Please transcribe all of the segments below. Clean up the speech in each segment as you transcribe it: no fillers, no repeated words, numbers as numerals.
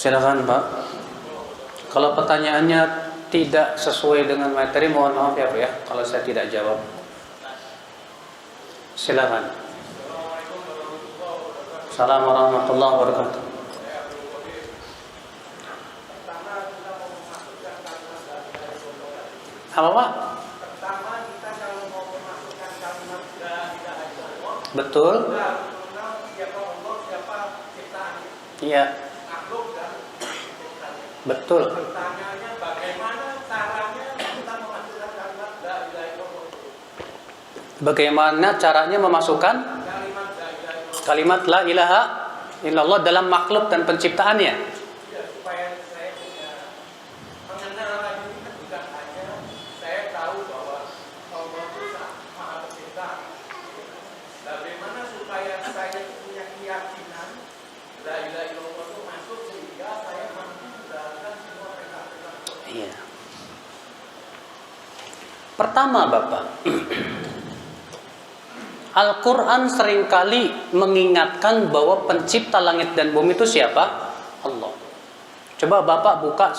Silakan Pak. Kalau pertanyaannya tidak sesuai dengan materi, mohon maaf ya Pak ya, kalau saya tidak jawab. Silakan. Assalamualaikum warahmatullahi wabarakatuh. Apa Pak? Betul. Iya. Betul. Pertanyaannya bagaimana caranya kita memasukkan kalimat la ilaha illallah? Bagaimana caranya memasukkan kalimat la ilaha illallah dalam makhluk dan penciptaannya? Ya, supaya saya punya mengenal lagi kan bukan hanya saya tahu bahwa Allah itu Maha Pencipta. Bagaimana supaya saya punya keyakinan la ilaha illallah itu masuk sehingga saya mampu menjalankan semua perintah-perintah Allah. Iya. Pertama Bapak, Al-Quran seringkali mengingatkan bahwa pencipta langit dan bumi itu siapa? Allah. Coba Bapak buka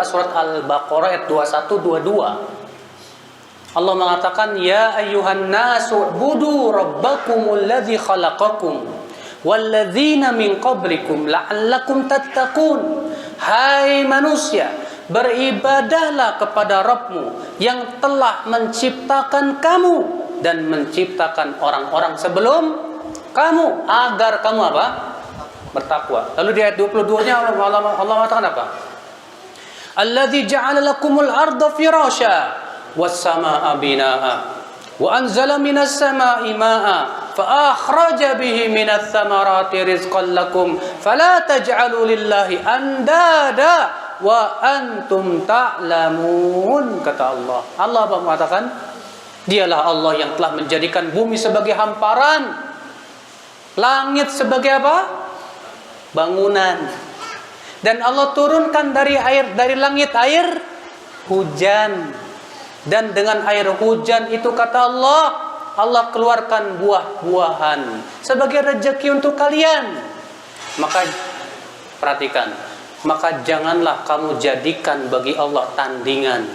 surat Al-Baqarah ayat 21-22. Allah mengatakan, Ya ayyuhan nasu budu rabbakumul ladzi khalaqakum walladzina min qablikum la'allakum tattaqun. Hai manusia, beribadahlah kepada Rabbmu yang telah menciptakan kamu dan menciptakan orang-orang sebelum kamu agar kamu apa? Bertakwa. Lalu di ayat 22-nya Allah mengatakan apa? Alladzi ja'ala lakumul arda firasya was samaa'a binaa'a wa anzala minas samaa'i maa'a fa akhraja bihi minats thamarati rizqan lakum fala taj'alu lillahi andada wa antum ta'lamun, kata Allah. Allah mengatakan, Dialah Allah yang telah menjadikan bumi sebagai hamparan, langit sebagai apa? Bangunan. Dan Allah turunkan dari langit air hujan. Dan dengan air hujan itu, kata Allah, Allah keluarkan buah-buahan sebagai rezeki untuk kalian. Maka perhatikan, maka janganlah kamu jadikan bagi Allah tandingan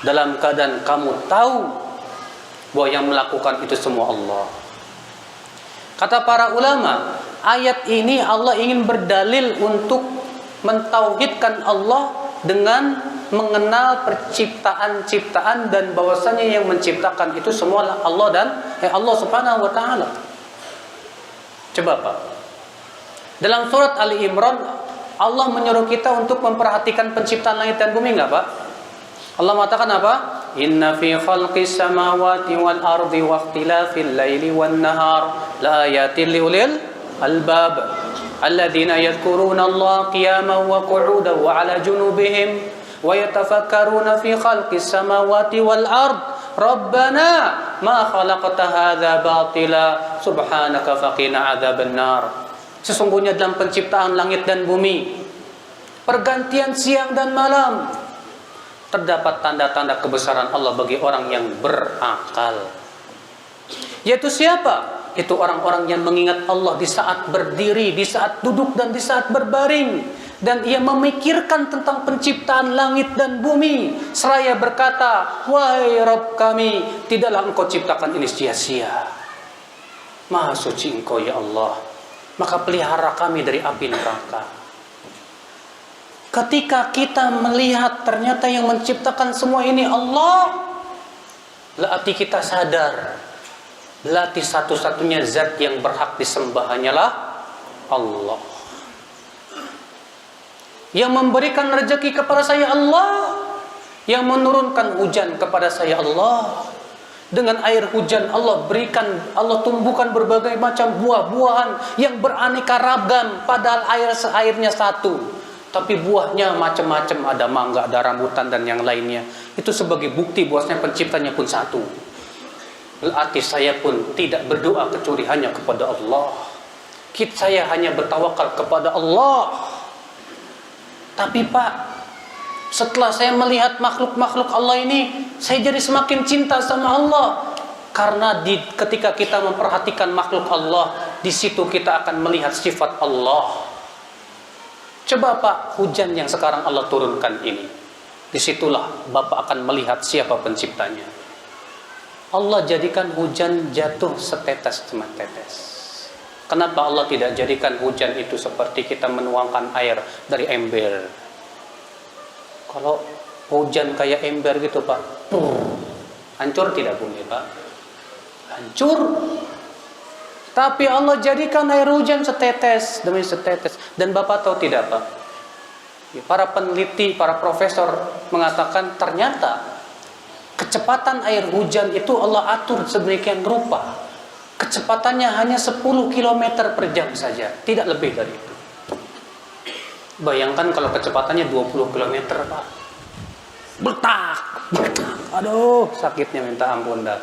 dalam keadaan kamu tahu bahwa yang melakukan itu semua Allah. Kata para ulama, ayat ini Allah ingin berdalil untuk mentauhidkan Allah dengan mengenal perciptaan-ciptaan dan bahwasanya yang menciptakan itu semua Allah dan Allah Subhanahu wa taala. Coba Pak. Dalam surat Ali Imran Allah menyuruh kita untuk memperhatikan penciptaan langit dan bumi, enggak Pak? Allah mengatakan apa? Inna fi khalqis samawati wal ardi wa ikhtilafil laili wan nahar la ayatin liulil albab alladzina yadhkuruna Allah qiyaman wa qu'udan wa 'ala junubihim wa yatafakkaruna fi khalqis samawati wal ard rabbana ma khalaqta hadza batila subhanaka faqina adzaban nar. Sesungguhnya dalam penciptaan langit dan bumi, pergantian siang dan malam, terdapat tanda-tanda kebesaran Allah bagi orang yang berakal. Yaitu siapa? Itu orang-orang yang mengingat Allah di saat berdiri, di saat duduk, dan di saat berbaring. Dan ia memikirkan tentang penciptaan langit dan bumi, seraya berkata, Wahai Rabb kami, tidaklah Engkau ciptakan ini sia-sia. Maha suci Engkau ya Allah, maka pelihara kami dari api neraka. Ketika kita melihat ternyata yang menciptakan semua ini Allah, berarti kita sadar, berarti satu-satunya zat yang berhak disembah hanyalah Allah. Yang memberikan rezeki kepada saya Allah, yang menurunkan hujan kepada saya Allah. Dengan air hujan Allah berikan, Allah tumbuhkan berbagai macam buah-buahan yang beraneka ragam, padahal airnya satu. Tapi buahnya macam-macam, ada mangga, ada rambutan dan yang lainnya. Itu sebagai bukti bahwasanya penciptanya pun satu. Berarti saya pun tidak berdoa kecuali hanya kepada Allah. Saya hanya bertawakal kepada Allah. Tapi Pak, setelah saya melihat makhluk-makhluk Allah ini, saya jadi semakin cinta sama Allah. Karena ketika kita memperhatikan makhluk Allah, di situ kita akan melihat sifat Allah. Coba Pak, hujan yang sekarang Allah turunkan ini, disitulah Bapak akan melihat siapa penciptanya. Allah jadikan hujan jatuh setetes demi tetes. Kenapa Allah tidak jadikan hujan itu seperti kita menuangkan air dari ember? Kalau hujan kayak ember gitu Pak, hancur tidak boleh Pak? Hancur. Tapi Allah jadikan air hujan setetes demi setetes. Dan Bapak tahu tidak Pak? Para peneliti, para profesor mengatakan ternyata kecepatan air hujan itu Allah atur sedemikian rupa. Kecepatannya hanya 10 km per jam saja, tidak lebih dari itu. Bayangkan kalau kecepatannya 20 km Pak. Bertak. Aduh, sakitnya minta ampun dah.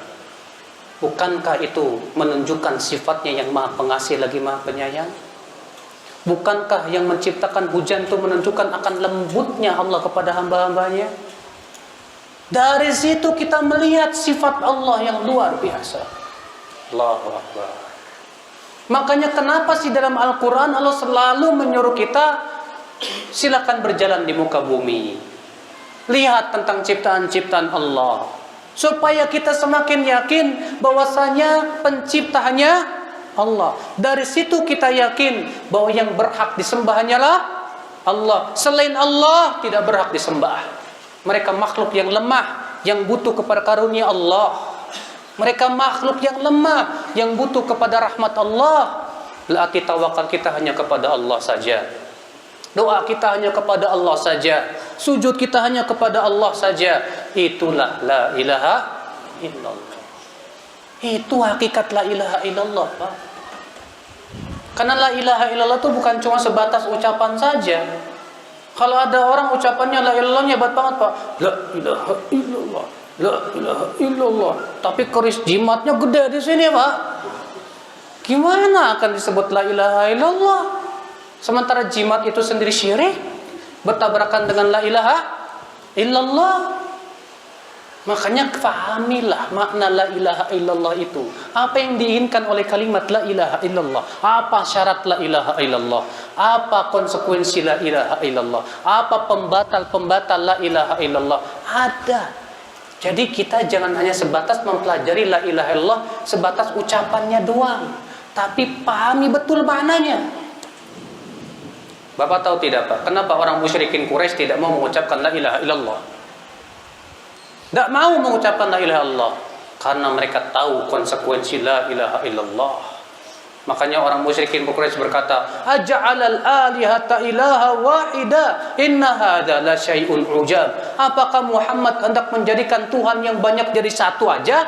Bukankah itu menunjukkan sifatnya yang maha pengasih lagi maha penyayang? Bukankah yang menciptakan hujan itu menunjukkan akan lembutnya Allah kepada hamba-hambanya? Dari situ kita melihat sifat Allah yang luar biasa. Allahu Akbar. Makanya kenapa sih dalam Al-Quran Allah selalu menyuruh kita silakan berjalan di muka bumi, lihat tentang ciptaan-ciptaan Allah, supaya kita semakin yakin bahwasanya pencipta hanya Allah. Dari situ kita yakin bahwa yang berhak disembah hanyalah Allah. Selain Allah tidak berhak disembah. Mereka makhluk yang lemah, yang butuh kepada karunia Allah. Mereka makhluk yang lemah, yang butuh kepada rahmat Allah. Berarti tawakal kita hanya kepada Allah saja. Doa kita hanya kepada Allah saja. Sujud kita hanya kepada Allah saja. Itulah la ilaha illallah. Itu hakikat la ilaha illallah Pak. Karena la ilaha illallah itu bukan cuma sebatas ucapan saja. Kalau ada orang ucapannya la ilallahnya hebat banget Pak, la ilaha illallah, la ilaha illallah, tapi keris jimatnya gede di sini Pak, gimana akan disebut la ilaha illallah? Sementara jimat itu sendiri syirik, bertabrakan dengan la ilaha illallah. Makanya fahamilah makna la ilaha illallah itu. Apa yang diinginkan oleh kalimat la ilaha illallah? Apa syarat la ilaha illallah? Apa konsekuensi la ilaha illallah? Apa pembatal-pembatal la ilaha illallah? Ada. Jadi kita jangan hanya sebatas mempelajari la ilaha illallah sebatas ucapannya doang, tapi pahami betul maknanya. Bapak tahu tidak Pak, kenapa orang musyrikin Quraisy tidak mau mengucapkan la ilaha illallah? Tidak mau mengucapkan la ilaha illallah karena mereka tahu konsekuensi la ilaha illallah. Makanya orang musyrikin Quraisy berkata, aja'alal alihata ilaha wahida inna hadza la syai'un ujab. Apakah Muhammad hendak menjadikan Tuhan yang banyak jadi satu aja?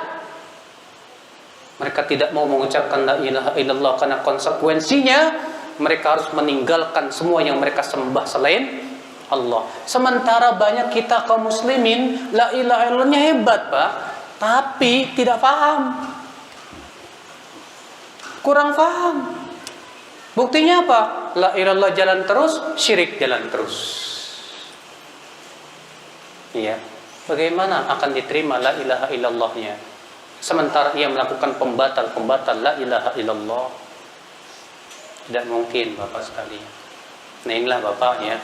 Mereka tidak mau mengucapkan la ilaha illallah karena konsekuensinya mereka harus meninggalkan semua yang mereka sembah selain Allah. Sementara banyak kita kaum muslimin la ilaha illallahnya hebat Pak, tapi tidak paham, kurang paham. Buktinya apa? La ilaha illallah jalan terus, syirik jalan terus. Iya. Bagaimana akan diterima la ilaha illallahnya sementara ia melakukan pembatal la ilaha illallah? Tidak mungkin Bapak sekalian. Nah inilah Bapak ya.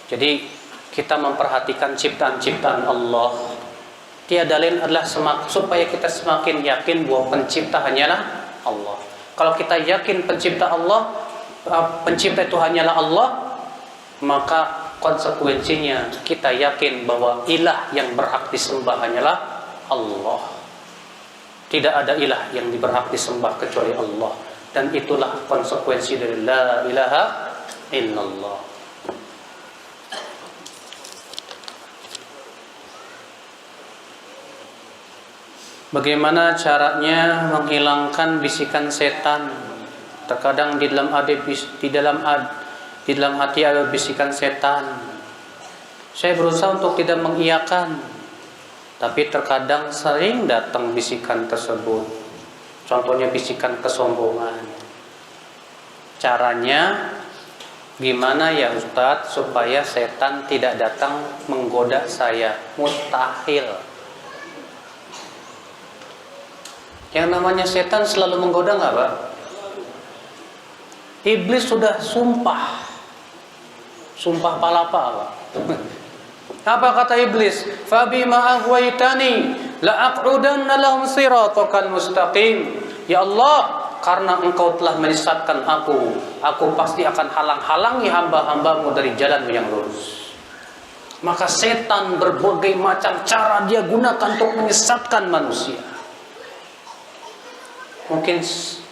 Jadi kita memperhatikan ciptaan-ciptaan Allah. Tiada lain adalah supaya kita semakin yakin bahwa pencipta hanyalah Allah. Kalau kita yakin pencipta itu hanyalah Allah, maka konsekuensinya kita yakin bahwa ilah yang berhak disembah hanyalah Allah. Tidak ada ilah yang berhak disembah kecuali Allah. Dan itulah konsekuensi dari la ilaha illallah. Bagaimana caranya menghilangkan bisikan setan? Terkadang di dalam hati ada bisikan setan. Saya berusaha untuk tidak mengiyakan, tapi terkadang sering datang bisikan tersebut. Contohnya bisikan kesombongan. Caranya gimana ya Ustadz supaya setan tidak datang menggoda saya? Mustahil. Yang namanya setan selalu menggoda nggak Pak? Iblis sudah sumpah Sumpah palapa, Pak. Apa kata iblis? Fabima aghwaytani la'aq'udanna lahum siratakal mustaqim. Ya Allah, karena engkau telah menyesatkan aku pasti akan halang-halangi hamba-hambamu dari jalan yang lurus. Maka setan berbagai macam cara dia gunakan untuk menyesatkan manusia. Mungkin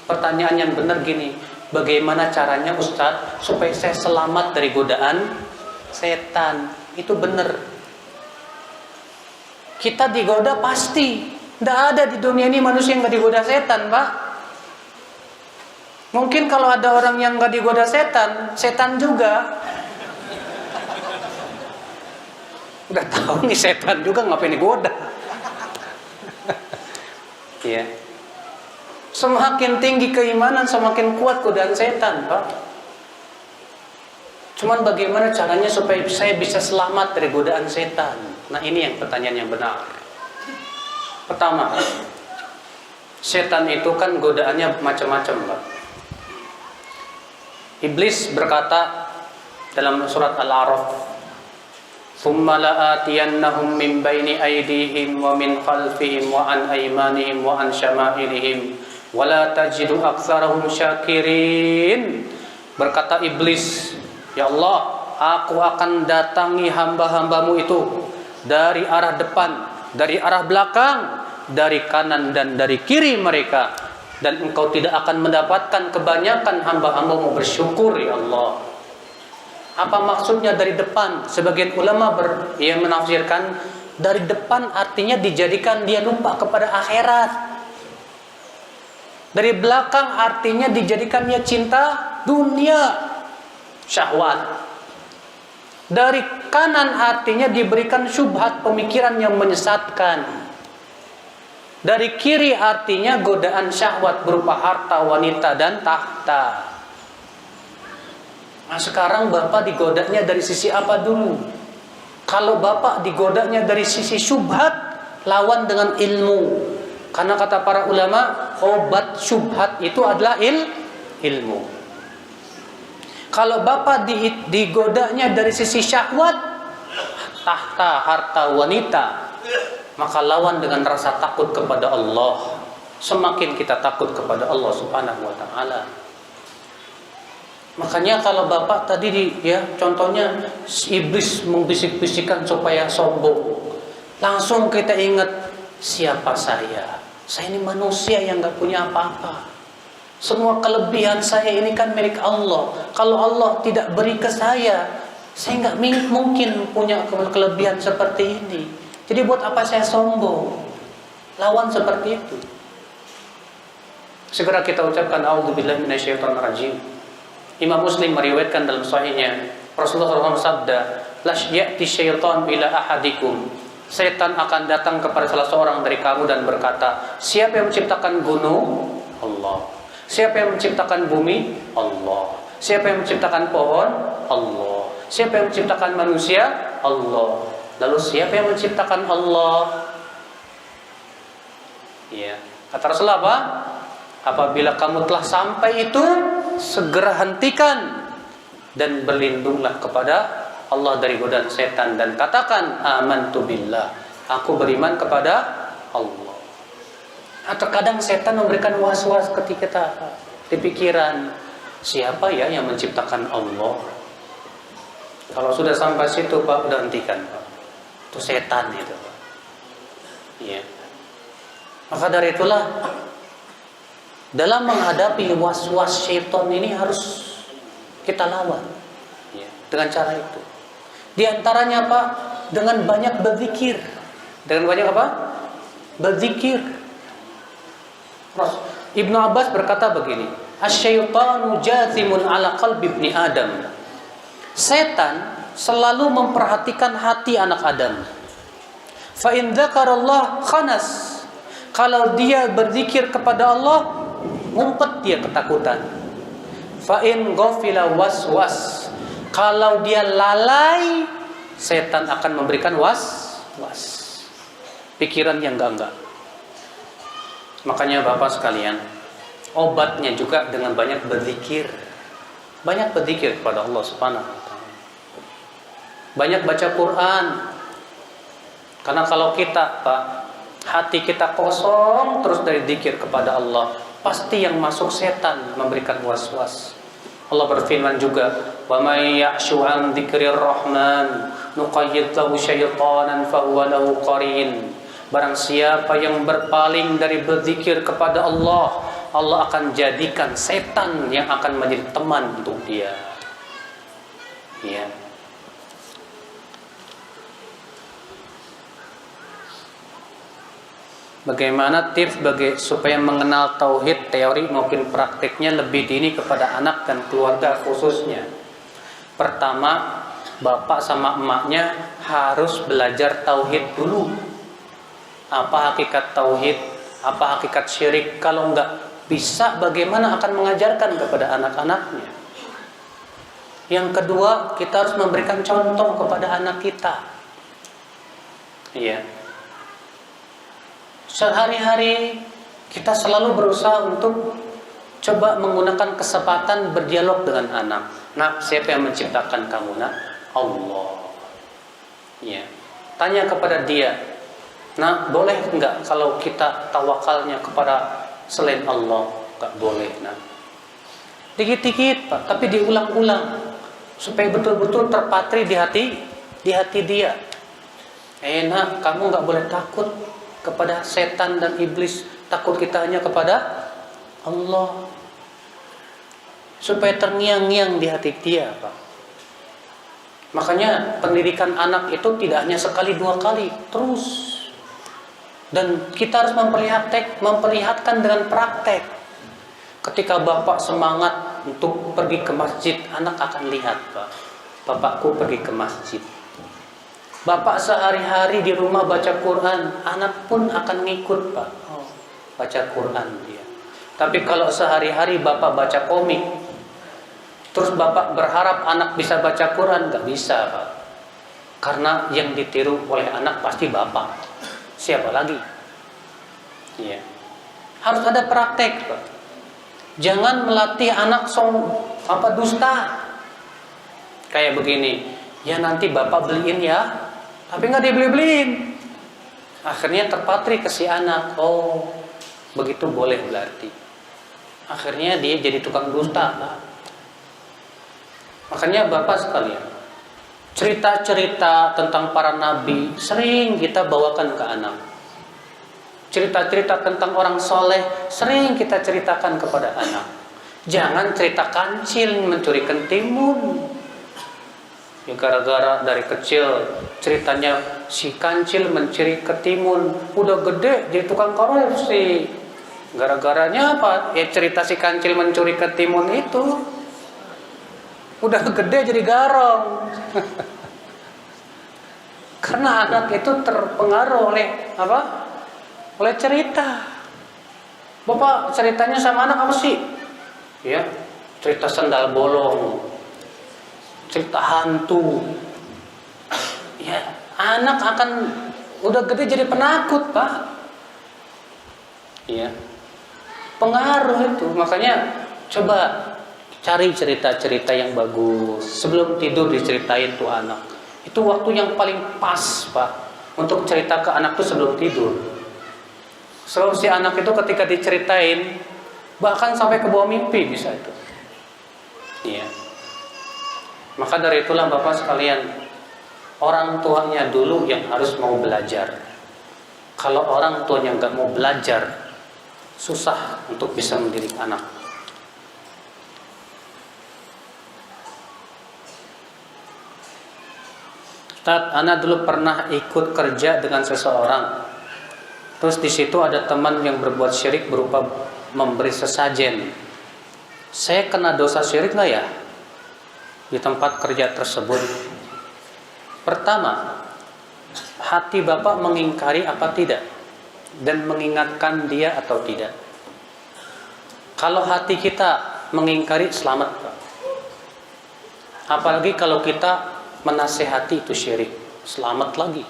pertanyaan yang benar gini, bagaimana caranya Ustadz supaya saya selamat dari godaan setan? Itu benar. Kita digoda pasti. Tidak ada di dunia ini manusia yang gak digoda setan, Pak. Mungkin kalau ada orang yang gak digoda setan, setan juga. Udah tahu nih setan juga ngapain digoda. Ya. Semakin tinggi keimanan, semakin kuat godaan setan, Pak. Cuman bagaimana caranya supaya saya bisa selamat dari godaan setan? Nah, ini yang pertanyaan yang benar. Pertama, setan itu kan godaannya macam-macam, Pak. Iblis berkata dalam surat Al-A'raf, "Tsumma la'atiyannahum min baini aydihim wa min khalfihim wa an aymanihim wa an syama'ilihim wa la tajidu aktsarahum syakirin." Berkata iblis, "Ya Allah, aku akan datangi hamba-hambamu itu dari arah depan, dari arah belakang, dari kanan dan dari kiri mereka, dan engkau tidak akan mendapatkan kebanyakan hamba-hambamu bersyukur, ya Allah." Apa maksudnya dari depan? Sebagian ulama yang menafsirkan dari depan artinya dijadikan dia lupa kepada akhirat. Dari belakang artinya dijadikan dia cinta dunia, syahwat. Dari kanan artinya diberikan syubhat pemikiran yang menyesatkan. Dari kiri artinya godaan syahwat berupa harta, wanita, dan tahta. Nah, sekarang Bapak digodanya dari sisi apa dulu? Kalau Bapak digodanya dari sisi syubhat, lawan dengan ilmu. Karena kata para ulama, obat syubhat itu adalah ilmu. Kalau Bapak digodanya dari sisi syahwat, tahta, harta, wanita, maka lawan dengan rasa takut kepada Allah. Semakin kita takut kepada Allah Subhanahu wa taala. Makanya kalau Bapak tadi contohnya iblis membisik-bisikkan supaya sombong. Langsung kita ingat, siapa saya? Saya ini manusia yang gak punya apa-apa. Semua kelebihan saya ini kan milik Allah. Kalau Allah tidak beri ke saya nggak mungkin punya kelebihan seperti ini. Jadi buat apa saya sombong? Lawan seperti itu. Segera kita ucapkan a'udzubillahi minasyaitonirrajim. Imam Muslim meriwayatkan dalam sahihnya, Rasulullah SAW sabda, "La ya'ti syaitan ila ahadikum." Setan akan datang kepada salah seorang dari kamu dan berkata, "Siapa yang menciptakan gunung? Allah. Siapa yang menciptakan bumi? Allah. Siapa yang menciptakan pohon? Allah. Siapa yang menciptakan manusia? Allah. Lalu siapa yang menciptakan Allah?" Ya, kata Rasulullah apa? Apabila kamu telah sampai itu, segera hentikan dan berlindunglah kepada Allah dari godaan setan dan katakan, "Amantu billah." Aku beriman kepada Allah. Nah, terkadang setan memberikan was-was ketika kita di pikiran, siapa ya yang menciptakan Allah? Kalau sudah sampai situ, Pak, udah hentikan, Pak. Itu setan itu, Pak. Ya. Maka dari itulah dalam menghadapi was-was syaitan ini harus kita lawan dengan cara itu. Di antaranya apa? Dengan banyak berzikir. Dengan banyak apa? Berzikir. Ibnu Abbas berkata begini, "Asy-syaitanu jathimun ala qalbi ibni Adam." Setan selalu memperhatikan hati anak Adam. Fa in dzakarallah khanas. Kalau dia berzikir kepada Allah, ngumpet dia ketakutan. Fa in ghafila waswas. Kalau dia lalai, setan akan memberikan was-was. Pikiran yang enggak. Makanya Bapak sekalian, obatnya juga dengan banyak berzikir. Banyak berzikir kepada Allah Subhanahu wa taala. banyak baca Quran. Karena kalau kita, Pak, hati kita kosong terus dari dzikir kepada Allah, pasti yang masuk setan memberikan was-was. Allah berfirman juga, "Wa may ya'shu 'an dzikrir rahman nuqayyid lahu syaitanan fahuwa lahu qarin." Barang siapa yang berpaling dari berzikir kepada Allah, Allah akan jadikan setan yang akan menjadi teman untuk dia. Ya. Bagaimana tips supaya mengenal tauhid teori maupun praktiknya lebih dini kepada anak dan keluarga khususnya? Pertama, bapak sama emaknya harus belajar tauhid dulu. Apa hakikat tauhid? Apa hakikat syirik? Kalau enggak bisa, bagaimana akan mengajarkan kepada anak-anaknya? Yang kedua, kita harus memberikan contoh kepada anak kita. Iya. Sehari-hari kita selalu berusaha untuk coba menggunakan kesempatan berdialog dengan anak. Nak, siapa yang menciptakan kamu, nak? Allah. Ya. Tanya kepada dia, nak, boleh enggak kalau kita tawakalnya kepada selain Allah? Enggak boleh, nak. Dikit-dikit, Pak, tapi diulang-ulang supaya betul-betul terpatri di hati dia. Nak, kamu enggak boleh takut kepada setan dan iblis, takut kita hanya kepada Allah. Supaya terngiang-ngiang di hati dia, Pak. Makanya pendidikan anak itu tidak hanya sekali dua kali, terus. Dan kita harus memperlihatkan dengan praktek. Ketika bapak semangat untuk pergi ke masjid, anak akan lihat, Pak, bapakku pergi ke masjid. Bapak sehari-hari di rumah baca Quran, anak pun akan ngikut, Pak. Oh, baca Quran dia. Tapi kalau sehari-hari bapak baca komik, terus bapak berharap anak bisa baca Quran, nggak bisa, Pak. Karena yang ditiru oleh anak pasti bapak. Siapa lagi? Iya. Harus ada praktek, Pak. Jangan melatih anak dusta. Kayak begini, ya nanti bapak beliin ya, tapi nggak dibeli-beliin. Akhirnya terpatri ke si anak. Oh, begitu boleh berarti. Akhirnya dia jadi tukang dusta, Pak. Makanya bapak sekalian, cerita-cerita tentang para nabi sering kita bawakan ke anak. Cerita-cerita tentang orang soleh sering kita ceritakan kepada anak. Jangan cerita kancil mencuri ketimun. Ya, gara-gara dari kecil ceritanya si kancil mencuri ketimun, udah gede jadi tukang korupsi. Gara-garanya apa? Ya cerita si kancil mencuri ketimun itu, udah gede jadi garong. Karena anak itu terpengaruh oleh apa? Oleh cerita. Bapak ceritanya sama anak apa sih? Ya, cerita sendal bolong, cerita hantu. Ya, anak akan udah gede jadi penakut, Pak. Ya, pengaruh itu. Makanya coba cari cerita-cerita yang bagus. Sebelum tidur diceritain tuh anak. Itu waktu yang paling pas, Pak, untuk cerita ke anak tuh sebelum tidur. Selalu si anak itu ketika diceritain, bahkan sampai ke bawah mimpi bisa itu. Iya. Maka dari itulah Bapak sekalian, orang tuanya dulu yang harus mau belajar. Kalau orang tuanya nggak mau belajar, susah untuk bisa mendidik anak. Ustaz, anak dulu pernah ikut kerja dengan seseorang. Terus di situ ada teman yang berbuat syirik berupa memberi sesajen. Saya kena dosa syirik nggak ya di tempat kerja tersebut? Pertama, hati Bapak mengingkari apa tidak? Dan mengingatkan dia atau tidak? Kalau hati kita mengingkari, selamat, Pak. Apalagi kalau kita menasehati itu syirik, selamat lagi.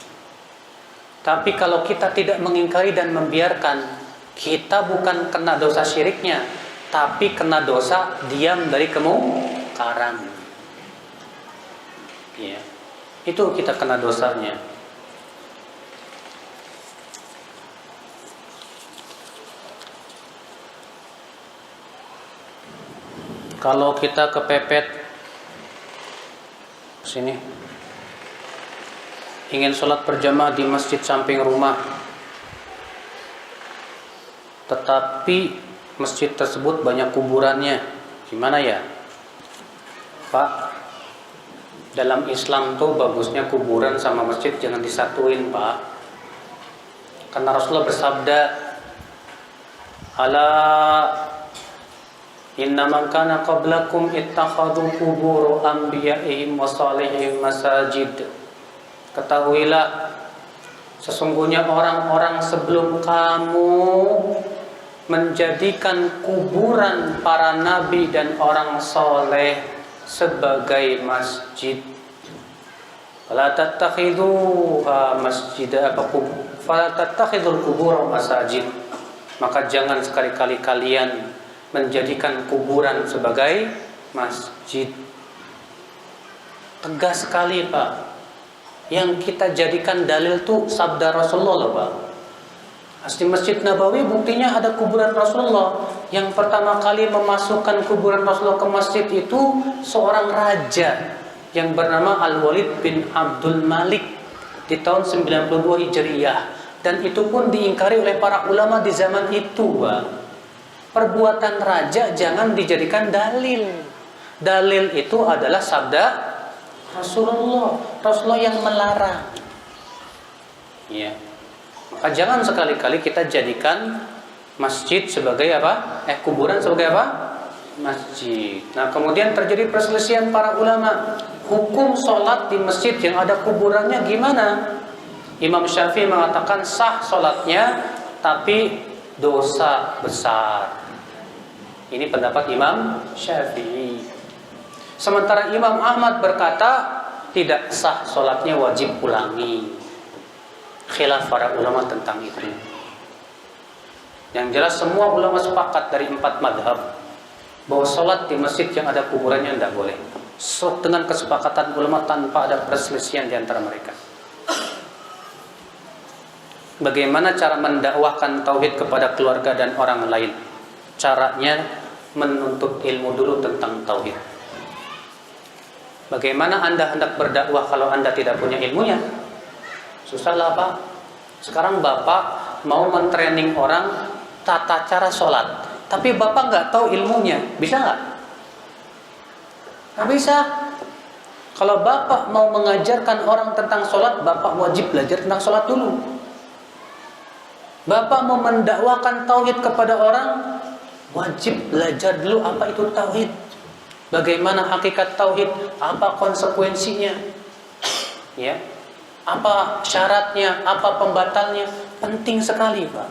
Tapi kalau kita tidak mengingkari dan membiarkan, kita bukan kena dosa syiriknya, tapi kena dosa diam dari kemungkaran. Ya. Itu kita kena dosanya. Kalau kita kepepet sini, ingin sholat berjamaah di masjid samping rumah, tetapi masjid tersebut banyak kuburannya, gimana ya Pak? Dalam Islam tuh bagusnya kuburan sama masjid jangan disatuin Pak. Karena Rasulullah bersabda, ala inna man kana qablakum ittakhadhu qubur anbiya'ihim wa salihihim masajid. Ketahuilah, sesungguhnya orang-orang sebelum kamu menjadikan kuburan para nabi dan orang soleh sebagai masjid. Fala tattakhidhuha masjida fala tattakhidhul qubur masajid. Maka jangan sekali-kali kalian menjadikan kuburan sebagai masjid. Tegas sekali Pak. Yang kita jadikan dalil tuh sabda Rasulullah Pak. Asli Masjid Nabawi buktinya ada kuburan Rasulullah. Yang pertama kali memasukkan kuburan Rasulullah ke masjid itu seorang raja yang bernama Al-Walid bin Abdul Malik di tahun 92 Hijriah. Dan itu pun diingkari oleh para ulama di zaman itu Pak. Perbuatan raja jangan dijadikan dalil. Dalil itu adalah sabda Rasulullah. Rasulullah yang melarang. Ya. Maka jangan sekali-kali kita jadikan masjid sebagai apa? Kuburan sebagai apa? Masjid. Nah, kemudian terjadi perselisihan para ulama. Hukum sholat di masjid yang ada kuburannya gimana? Imam Syafi'i mengatakan sah sholatnya, tapi dosa besar. Ini pendapat Imam Syafi'i. Sementara Imam Ahmad berkata tidak sah sholatnya, wajib ulangi. Khilaf para ulama tentang itu. Yang jelas semua ulama sepakat dari 4 madhab bahwa sholat di masjid yang ada kuburannya tidak boleh. Dengan kesepakatan ulama tanpa ada perselisihan di antara mereka. Bagaimana cara mendakwahkan tauhid kepada keluarga dan orang lain? Caranya menuntut ilmu dulu tentang tauhid. Bagaimana Anda hendak berdakwah kalau Anda tidak punya ilmunya? Susahlah Pak. Sekarang Bapak mau mentraining orang tata cara sholat, tapi Bapak nggak tahu ilmunya, bisa nggak? Nggak bisa. Kalau Bapak mau mengajarkan orang tentang sholat, Bapak wajib belajar tentang sholat dulu. Bapak mau mendakwakan tauhid kepada orang, wajib belajar dulu apa itu tauhid. Bagaimana hakikat tauhid, apa konsekuensinya. Ya. Apa syaratnya, apa pembatalnya, penting sekali, Pak.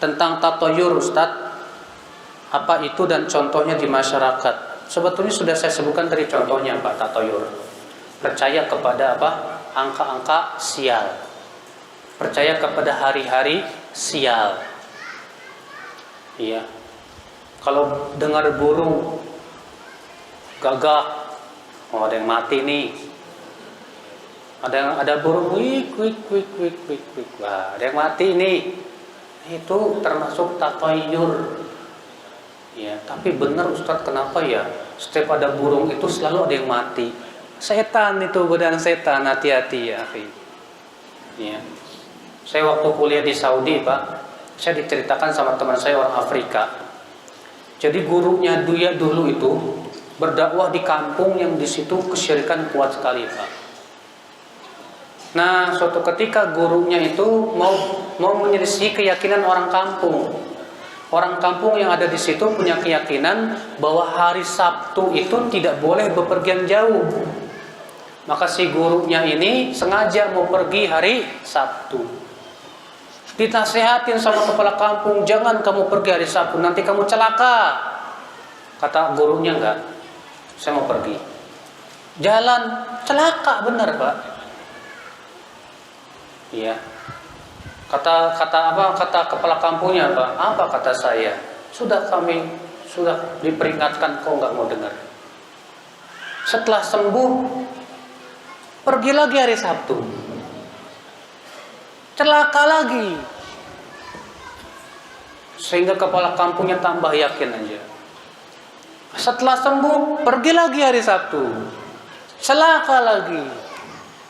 Tentang tatoyur, Ustadz, apa itu dan contohnya di masyarakat? Sebetulnya sudah saya sebutkan dari contohnya, Pak, tatoyur. Percaya kepada apa? Angka-angka sial. Percaya kepada hari-hari sial. Iya. Kalau dengar burung gagak, oh ada yang mati nih. Ada burung wik. Wah, ada yang mati nih. Itu termasuk tatoyur. Ya, tapi benar Ustadz, kenapa ya setiap ada burung itu selalu ada yang mati? Setan itu, godaan setan, hati-hati ya. Ya. Saya waktu kuliah di Saudi, Pak, saya diceritakan sama teman saya orang Afrika. Jadi gurunya dia dulu itu berdakwah di kampung yang di situ kesyirikan kuat sekali, Pak. Nah, suatu ketika gurunya itu mau menyelisih keyakinan orang kampung. Orang kampung yang ada di situ punya keyakinan bahwa hari Sabtu itu tidak boleh bepergian jauh. Maka si gurunya ini sengaja mau pergi hari Sabtu. Dinasehatin sama kepala kampung, jangan kamu pergi hari Sabtu, nanti kamu celaka. Kata gurunya, enggak, saya mau pergi. Jalan celaka, benar Pak. Iya. Kata kepala kampungnya apa? Apa kata saya? Sudah diperingatkan, kok nggak mau dengar. Setelah sembuh, pergi lagi hari Sabtu, celaka lagi. Sehingga kepala kampungnya tambah yakin aja. Setelah sembuh, pergi lagi hari Sabtu, celaka lagi.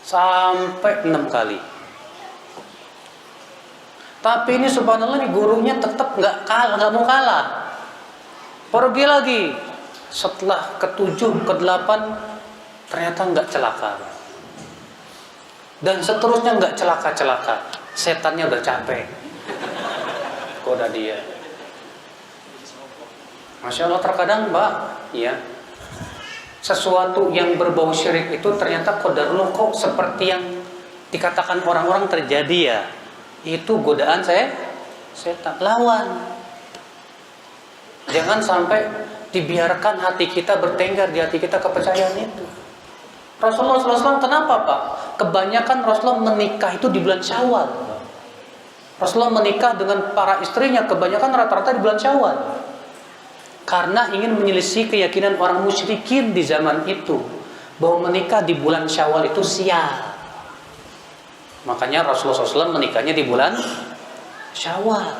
Sampai 6 kali. Tapi ini subhanallah, nih gurunya tetap nggak mau kalah. Pergi lagi. Setelah ke-7, ke-8 ternyata nggak celaka. Dan seterusnya nggak celaka-celaka. Setannya udah capek. Goda dia. Masya Allah, terkadang Mbak, ya, sesuatu yang berbau syirik itu ternyata qadarullah kok seperti yang dikatakan orang-orang terjadi ya. Itu godaan setan. Lawan. Jangan sampai dibiarkan hati kita bertengkar di hati kita kepercayaan itu. Rasulullah SAW kenapa Pak? Kebanyakan Rasulullah menikah itu di bulan Syawal. Rasulullah menikah dengan para istrinya kebanyakan rata-rata di bulan Syawal. Karena ingin menyelisih keyakinan orang musyrikin di zaman itu, bahwa menikah di bulan Syawal itu sial. Makanya Rasulullah SAW menikahnya di bulan Syawal.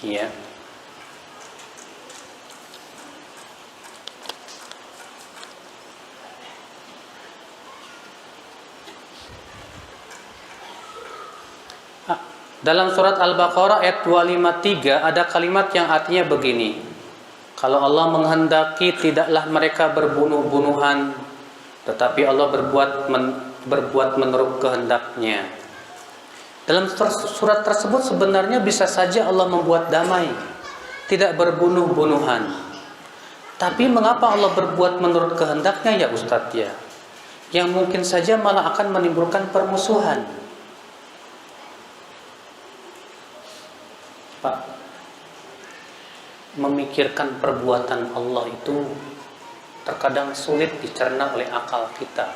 Ya. Dalam surat Al-Baqarah ayat 253 ada kalimat yang artinya begini. Kalau Allah menghendaki tidaklah mereka berbunuh-bunuhan, tetapi Allah berbuat menurut kehendaknya. Dalam surat tersebut sebenarnya bisa saja Allah membuat damai, tidak berbunuh-bunuhan. Tapi mengapa Allah berbuat menurut kehendaknya ya Ustadz ya? Yang mungkin saja malah akan menimbulkan permusuhan. Pak, memikirkan perbuatan Allah itu terkadang sulit dicerna oleh akal kita.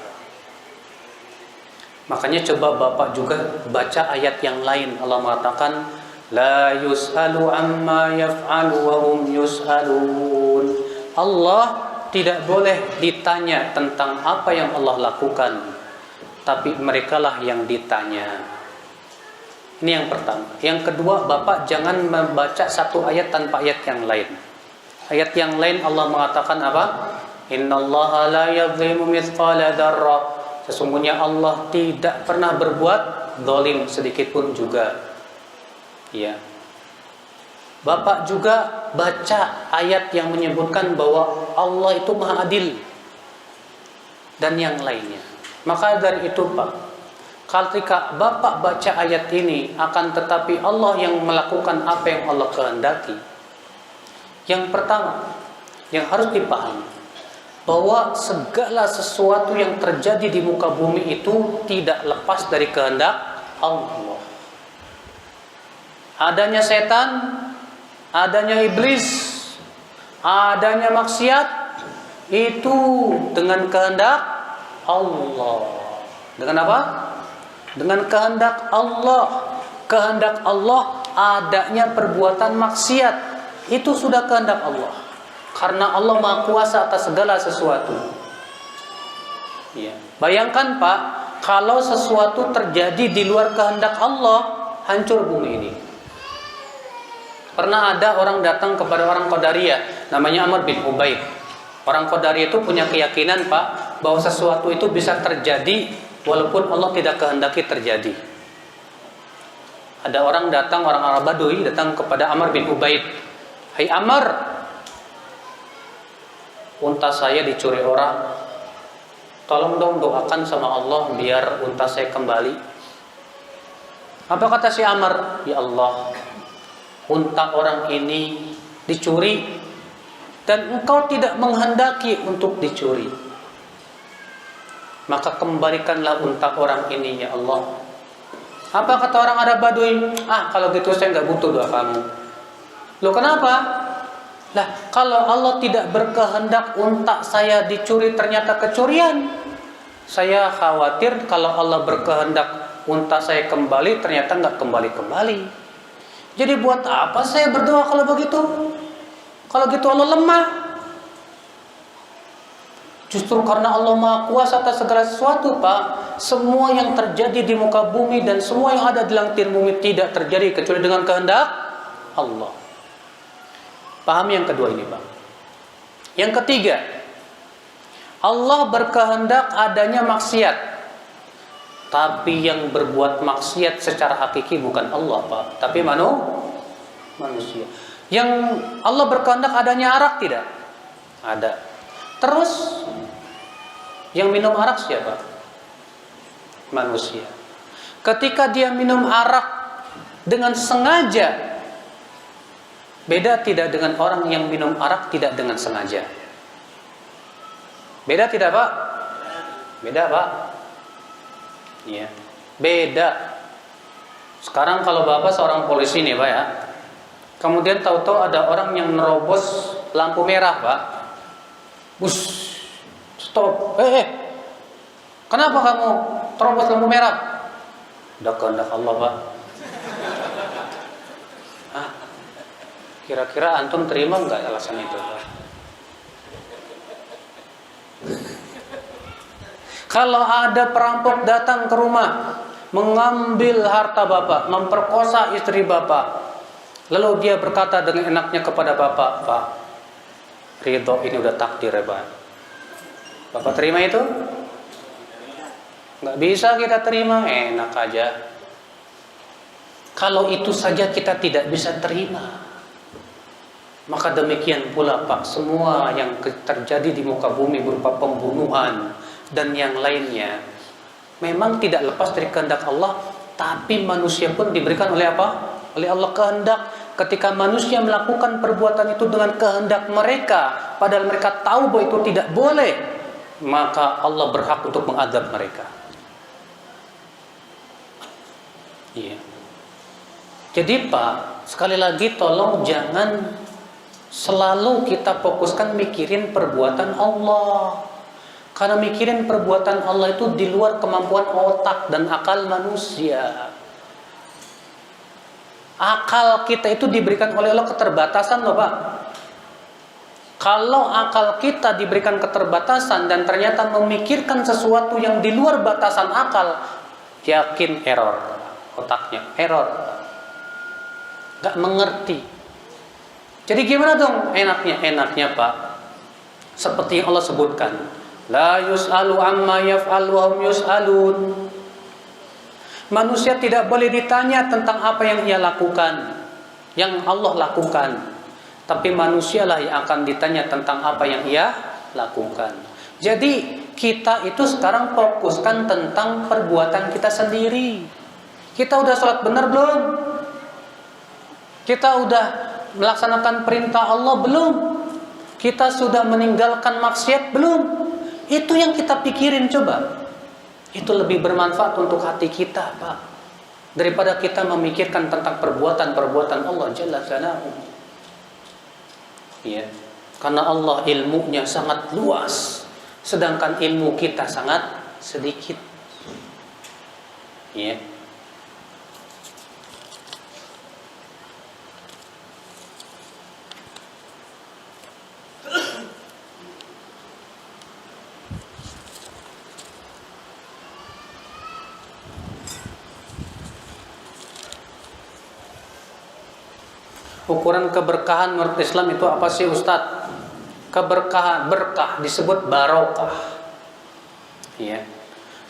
Makanya coba Bapak juga baca ayat yang lain. Allah mengatakan la yus'alu amma yaf'alu wa hum yus'alun. Allah tidak boleh ditanya tentang apa yang Allah lakukan, tapi merekalah yang ditanya. Ini yang pertama. Yang kedua, Bapak jangan membaca satu ayat tanpa ayat yang lain. Ayat yang lain Allah mengatakan apa? Innallaha la yadhlimu mithqala dzarrah. Sesungguhnya Allah tidak pernah berbuat zalim sedikit pun juga. Ya. Bapak juga baca ayat yang menyebutkan bahwa Allah itu Maha Adil dan yang lainnya. Maka dari itu Pak, ketika Bapak baca ayat ini, akan tetapi Allah yang melakukan apa yang Allah kehendaki. Yang pertama yang harus dipahami, bahwa segala sesuatu yang terjadi di muka bumi itu tidak lepas dari kehendak Allah. Adanya setan, adanya iblis, adanya maksiat, itu dengan kehendak Allah. Dengan apa? Dengan kehendak Allah. Kehendak Allah adanya perbuatan maksiat, itu sudah kehendak Allah. Karena Allah Maha Kuasa atas segala sesuatu. Ya. Bayangkan Pak, kalau sesuatu terjadi di luar kehendak Allah, hancur bumi ini. Pernah ada orang datang kepada orang Qadariyah, namanya Amr bin Ubaid. Orang Qadariyah itu punya keyakinan Pak, bahwa sesuatu itu bisa terjadi walaupun Allah tidak kehendaki terjadi. Ada orang datang, orang Arab Badui datang kepada Amr bin Ubaid. Hai Amr, unta saya dicuri orang. Tolong dong doakan sama Allah biar unta saya kembali. Apa kata si Amr? Ya Allah, unta orang ini dicuri dan engkau tidak menghendaki untuk dicuri. Maka kembalikanlah unta orang ini ya Allah. Apa kata orang Arab Badui? Kalau gitu saya nggak butuh doa kamu. Loh kenapa? Lah kalau Allah tidak berkehendak unta saya dicuri ternyata kecurian, saya khawatir kalau Allah berkehendak unta saya kembali, ternyata nggak kembali-kembali. Jadi buat apa saya berdoa kalau begitu? Kalau gitu Allah lemah. Justru karena Allah Maha Kuasa atas segala sesuatu, Pak. Semua yang terjadi di muka bumi dan semua yang ada di langit bumi tidak terjadi kecuali dengan kehendak Allah. Paham yang kedua ini, Pak. Yang ketiga, Allah berkehendak adanya maksiat. Tapi yang berbuat maksiat secara hakiki bukan Allah, Pak, tapi manusia. Yang Allah berkehendak adanya arak tidak? Ada. Terus yang minum arak siapa? Manusia. Ketika dia minum arak dengan sengaja, beda tidak dengan orang yang minum arak tidak dengan sengaja? Beda tidak, Pak? Beda, Pak. Iya. Beda. Sekarang kalau Bapak seorang polisi nih, Pak ya. Kemudian tahu-tahu ada orang yang nerobos lampu merah, Pak. Bus, stop. Kenapa kamu terobos lampu merah? Udah kehendak Allah, Pak. Hah? Kira-kira antum terima nggak alasan itu, Pak? Kalau ada perampok datang ke rumah, mengambil harta Bapak, memperkosa istri Bapak, lalu dia berkata dengan enaknya kepada Bapak, Pak, ridho ini udah takdir ya, Pak. Bapak terima itu? Nggak bisa kita terima, enak aja. Kalau itu saja kita tidak bisa terima, maka demikian pula, Pak, semua yang terjadi di muka bumi berupa pembunuhan dan yang lainnya memang tidak lepas dari kehendak Allah, tapi manusia pun diberikan oleh apa? Oleh Allah kehendak. Ketika manusia melakukan perbuatan itu dengan kehendak mereka, padahal mereka tahu bahwa itu tidak boleh, maka Allah berhak untuk mengadab mereka. Iya. Jadi, Pak, sekali lagi tolong jangan selalu kita fokuskan mikirin perbuatan Allah. Karena mikirin perbuatan Allah itu di luar kemampuan otak dan akal manusia. Akal kita itu diberikan oleh Allah keterbatasan loh, Pak. Kalau akal kita diberikan keterbatasan dan ternyata memikirkan sesuatu yang di luar batasan akal, yakin error. Otaknya error. Gak mengerti. Jadi gimana dong enaknya? Enaknya, Pak, seperti yang Allah sebutkan, la yus'alu amma yaf'al wa hum yus'alun. Manusia tidak boleh ditanya tentang apa yang ia lakukan, yang Allah lakukan. Tapi manusialah yang akan ditanya tentang apa yang ia lakukan. Jadi kita itu sekarang fokuskan tentang perbuatan kita sendiri. Kita udah sholat benar belum? Kita udah melaksanakan perintah Allah belum? Kita sudah meninggalkan maksiat belum? Itu yang kita pikirin coba. Itu lebih bermanfaat untuk hati kita, Pak, daripada kita memikirkan tentang perbuatan-perbuatan Allah Jalla Jalaluhu. Ya, karena Allah ilmunya sangat luas, sedangkan ilmu kita sangat sedikit. Ya. Ukuran keberkahan menurut Islam itu apa sih, Ustadz? Keberkahan, berkah disebut barokah. Ya.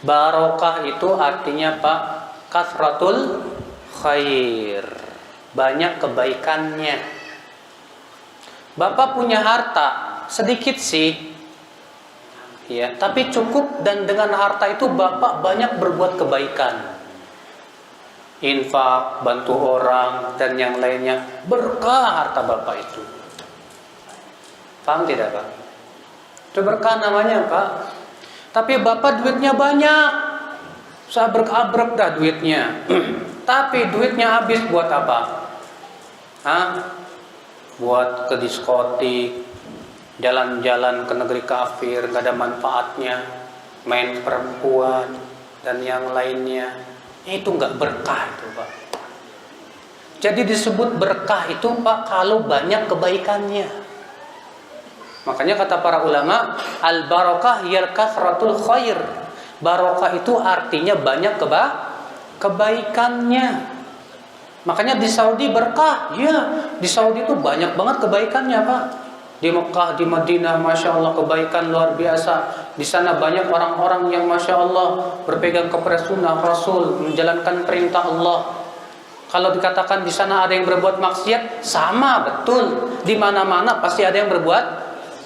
Barokah itu artinya, Pak, kasratul khair, banyak kebaikannya. Bapak punya harta sedikit sih, ya, tapi cukup, dan dengan harta itu Bapak banyak berbuat kebaikan. Infak, bantu orang, dan yang lainnya. Berkah harta Bapak itu. Paham tidak, Pak? Itu berkah namanya, Pak. Tapi Bapak duitnya banyak, sabrek-abrek dah duitnya. Tapi duitnya habis buat apa? Hah? Buat ke diskotik, jalan-jalan ke negeri kafir, gak ada manfaatnya, main perempuan, dan yang lainnya. Itu nggak berkah itu, Pak. Jadi disebut berkah itu, Pak, kalau banyak kebaikannya. Makanya kata para ulama, al barokah yal kathratul khair. Barokah itu artinya banyak kebaikannya. Makanya di Saudi berkah, ya. Di Saudi itu banyak banget kebaikannya, Pak. Di Mekah, di Madinah, Masya Allah kebaikan luar biasa. Di sana banyak orang-orang yang Masya Allah berpegang kepada sunnah Rasul, menjalankan perintah Allah. Kalau dikatakan di sana ada yang berbuat maksiat, sama, betul. Di mana-mana pasti ada yang berbuat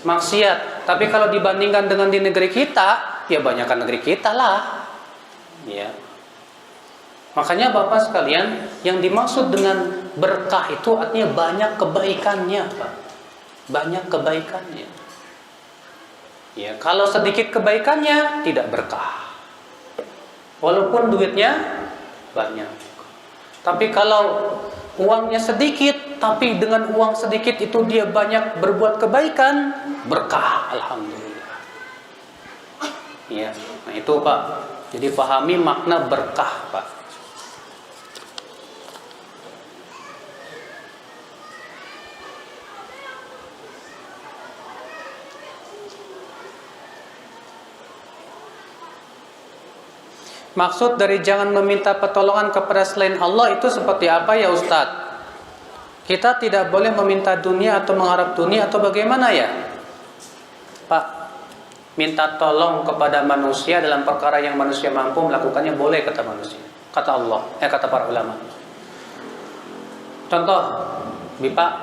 maksiat. Tapi kalau dibandingkan dengan di negeri kita, ya banyakkan negeri kita lah. Ya. Makanya Bapak sekalian, yang dimaksud dengan berkah itu artinya banyak kebaikannya, Pak. Banyak kebaikannya. Ya, kalau sedikit kebaikannya tidak berkah. Walaupun duitnya banyak. Tapi kalau uangnya sedikit, tapi dengan uang sedikit itu dia banyak berbuat kebaikan, berkah, alhamdulillah. Ya, nah itu Pak. Jadi pahami makna berkah, Pak. Maksud dari jangan meminta pertolongan kepada selain Allah itu seperti apa ya Ustadz? Kita tidak boleh meminta dunia atau mengharap dunia atau bagaimana ya? Pak, minta tolong kepada manusia dalam perkara yang manusia mampu melakukannya boleh kata manusia. Kata Allah, kata para ulama. Contoh,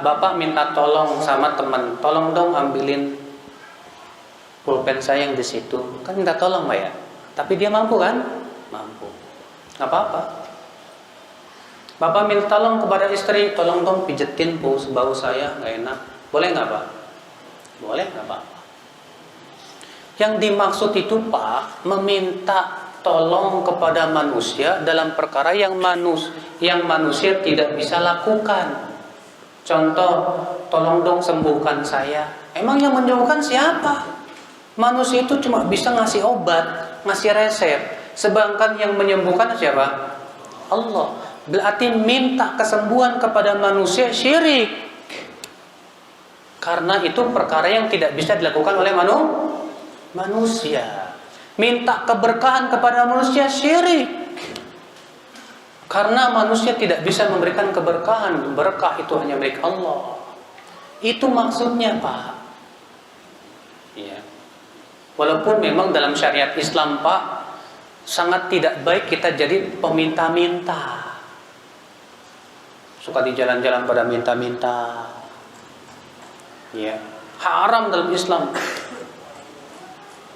Bapak minta tolong sama teman, tolong dong ambilin pulpen saya yang di situ. Kan minta tolong Pak ya? Tapi dia mampu kan? Mampu. Gak apa-apa. Bapak minta tolong kepada istri, tolong dong pijetin bau saya gak enak. Boleh gak Pak? Boleh, gak apa-apa. Yang dimaksud itu Pak, meminta tolong kepada manusia dalam perkara yang manusia tidak bisa lakukan. Contoh, tolong dong sembuhkan saya. Emang yang menyembuhkan siapa? Manusia itu cuma bisa ngasih obat, ngasih resep. Sedangkan yang menyembuhkan siapa? Allah. Berarti minta kesembuhan kepada manusia syirik. Karena itu perkara yang tidak bisa dilakukan oleh manusia. Minta keberkahan kepada manusia syirik. Karena manusia tidak bisa memberikan keberkahan. Berkah itu hanya milik Allah. Itu maksudnya Pak. Ya. Walaupun memang dalam syariat Islam Pak, sangat tidak baik kita jadi peminta-minta. Suka di jalan-jalan pada minta-minta. Ya, haram dalam Islam.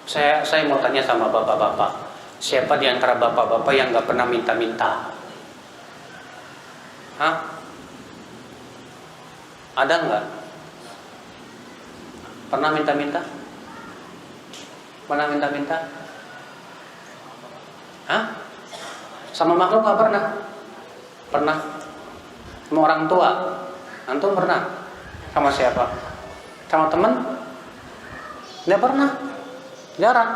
Saya mau tanya sama bapak-bapak, siapa di antara bapak-bapak yang nggak pernah minta-minta? Hah? Ada nggak? Pernah minta-minta? Pernah minta-minta? Hah? Sama makhluk nggak pernah? Pernah? Sama orang tua? Antum pernah? Sama siapa? Sama teman? Nggak pernah? Jarang.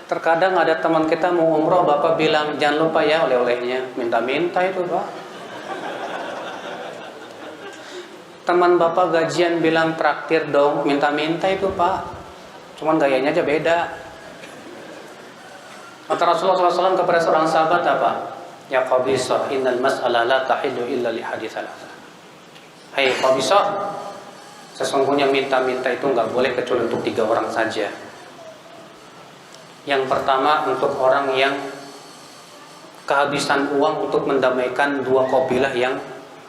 Terkadang ada teman kita mau umroh, bapak bilang jangan lupa ya oleh-olehnya. Minta-minta itu Pak. Teman bapak gajian bilang traktir dong. Minta-minta itu Pak. Cuman gayanya aja beda. Kata Rasulullah SAW kepada seorang sahabat apa? Ya Qabisah, innal mas'ala la tahidu illa li hadits salatah. Hai Qabisah, sesungguhnya minta-minta itu nggak boleh kecuali untuk 3 orang saja. Yang pertama untuk orang yang kehabisan uang untuk mendamaikan 2 kabilah yang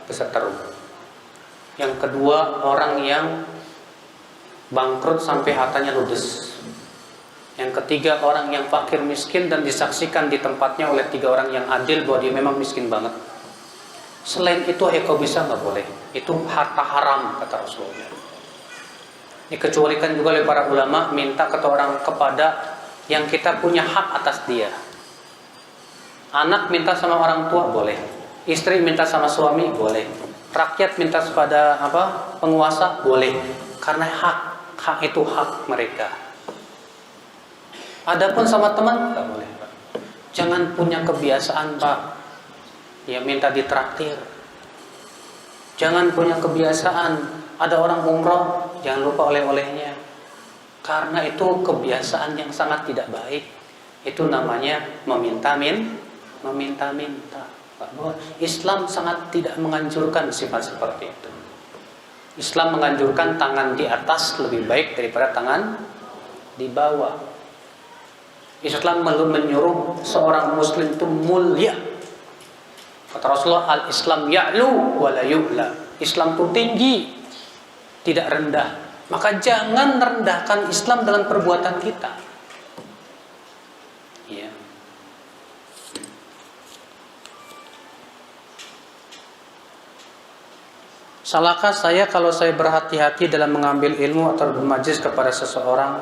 berseteru. Yang kedua orang yang bangkrut sampai hartanya ludes. Yang ketiga orang yang fakir miskin dan disaksikan di tempatnya oleh 3 orang yang adil bahwa dia memang miskin banget. Selain itu kau bisa nggak boleh. Itu harta haram kata Rasulullah. Dikecualikan juga oleh para ulama minta kepada yang kita punya hak atas dia. Anak minta sama orang tua boleh. Istri minta sama suami boleh. Rakyat minta kepada penguasa boleh. Karena hak itu hak mereka. Adapun sama teman nggak boleh. Jangan punya kebiasaan, Pak, ya minta ditraktir. Jangan punya kebiasaan ada orang umroh, jangan lupa oleh-olehnya. Karena itu kebiasaan yang sangat tidak baik. Itu namanya meminta-minta. Islam sangat tidak menganjurkan sifat seperti itu. Islam menganjurkan tangan di atas lebih baik daripada tangan di bawah. Islam menyuruh seorang muslim itu mulia. Kata Rasulullah, al-Islam ya'lu wa la yu'la. Islam itu tinggi, tidak rendah. Maka jangan rendahkan Islam dengan perbuatan kita. Ya. Salahkah saya kalau saya berhati-hati dalam mengambil ilmu atau bermajlis kepada seseorang,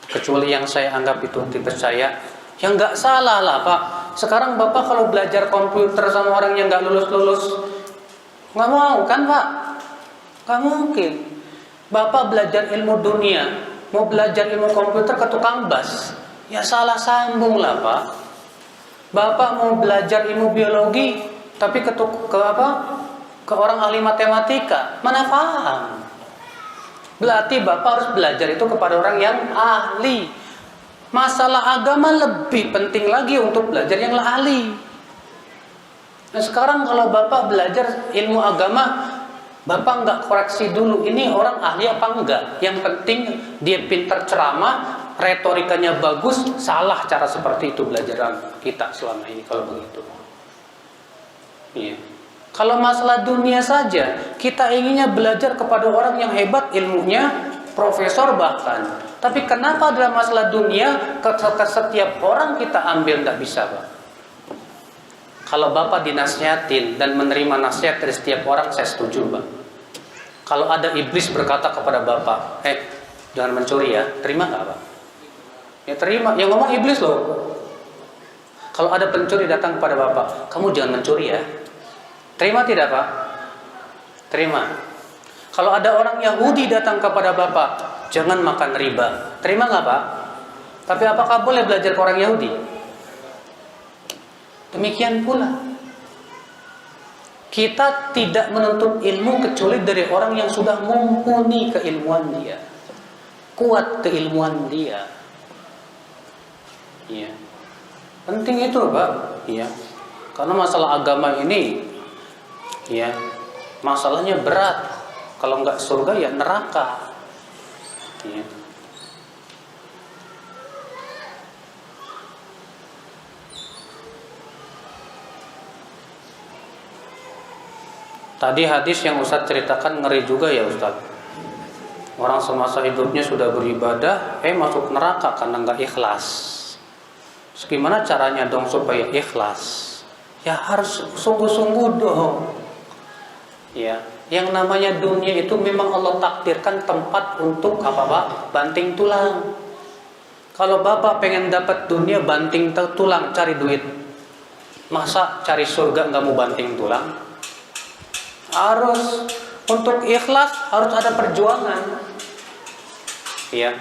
kecuali yang saya anggap itu dipercaya? Ya nggak salah lah, Pak. Sekarang Bapak kalau belajar komputer sama orang yang nggak lulus-lulus, nggak mau kan, Pak? Nggak mungkin. Bapak belajar ilmu dunia, mau belajar ilmu komputer ke tukang bas, ya salah sambung lah, Pak. Bapak mau belajar ilmu biologi, tapi ke orang ahli matematika, mana paham? Berarti Bapak harus belajar itu kepada orang yang ahli. Masalah agama lebih penting lagi untuk belajar yang ahli. Nah sekarang kalau Bapak belajar ilmu agama, Bapak nggak koreksi dulu ini orang ahli apa enggak. Yang penting dia pintar ceramah, retorikanya bagus. Salah cara seperti itu belajar kita selama ini kalau begitu. Iya. Kalau masalah dunia saja, kita inginnya belajar kepada orang yang hebat ilmunya, profesor bahkan. Tapi kenapa dalam masalah dunia, ke setiap orang kita ambil nggak bisa, Pak? Kalau Bapak dinasihatin dan menerima nasihat dari setiap orang, saya setuju, Pak. Kalau ada iblis berkata kepada Bapak, jangan mencuri ya, terima nggak, Pak? Ya terima, yang ngomong iblis loh. Kalau ada pencuri datang kepada Bapak, kamu jangan mencuri ya. Terima tidak, Pak? Terima. Kalau ada orang Yahudi datang kepada Bapak, jangan makan riba. Terima nggak, Pak? Tapi apakah boleh belajar ke orang Yahudi? Demikian pula. Kita tidak menuntut ilmu kecuali dari orang yang sudah mumpuni keilmuan dia. Kuat keilmuan dia. Iya. Penting itu, Pak. Iya. Karena masalah agama ini, ya, masalahnya berat. Kalau nggak surga ya neraka. Ya. Tadi hadis yang Ustaz ceritakan ngeri juga ya Ustaz. Orang semasa hidupnya sudah beribadah, masuk neraka karena nggak ikhlas. Terus gimana caranya dong supaya ikhlas? Ya harus sungguh-sungguh dong. Ya, yang namanya dunia itu memang Allah takdirkan tempat untuk apa, Pak? Banting tulang. Kalau Bapak pengen dapat dunia banting tulang cari duit, masa cari surga nggak mau banting tulang? Harus untuk ikhlas harus ada perjuangan. Ya,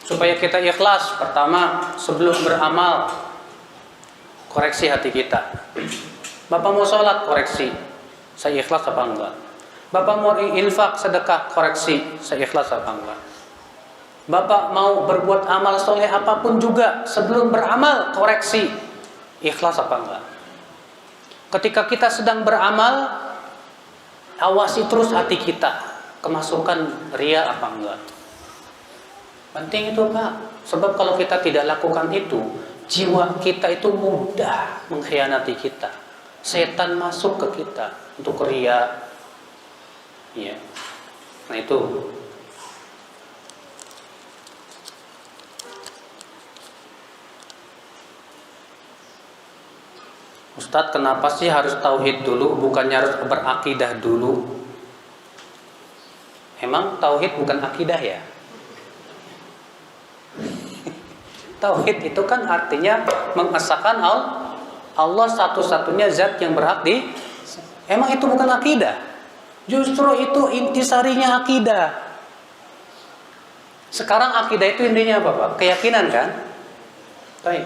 supaya kita ikhlas, pertama sebelum beramal koreksi hati kita. Bapak mau sholat koreksi, saya ikhlas apa enggak? Bapak mau infak sedekah koreksi, saya ikhlas apa enggak? Bapak mau berbuat amal soleh apapun juga, sebelum beramal koreksi, ikhlas apa enggak? Ketika kita sedang beramal, awasi terus hati kita, kemasukan ria apa enggak? Penting itu, Pak. Sebab kalau kita tidak lakukan itu, jiwa kita itu mudah mengkhianati kita. Setan masuk ke kita untuk ria. Ya. Nah itu. Ustadz, kenapa sih harus tauhid dulu, bukannya harus berakidah dulu? Emang tauhid bukan akidah ya? Tauhid itu kan artinya mengesahkan Allah satu-satunya zat yang berhak di. Emang itu bukan akidah? Justru itu intisarinya akidah. Sekarang akidah itu intinya apa, Pak? Keyakinan kan? Baik.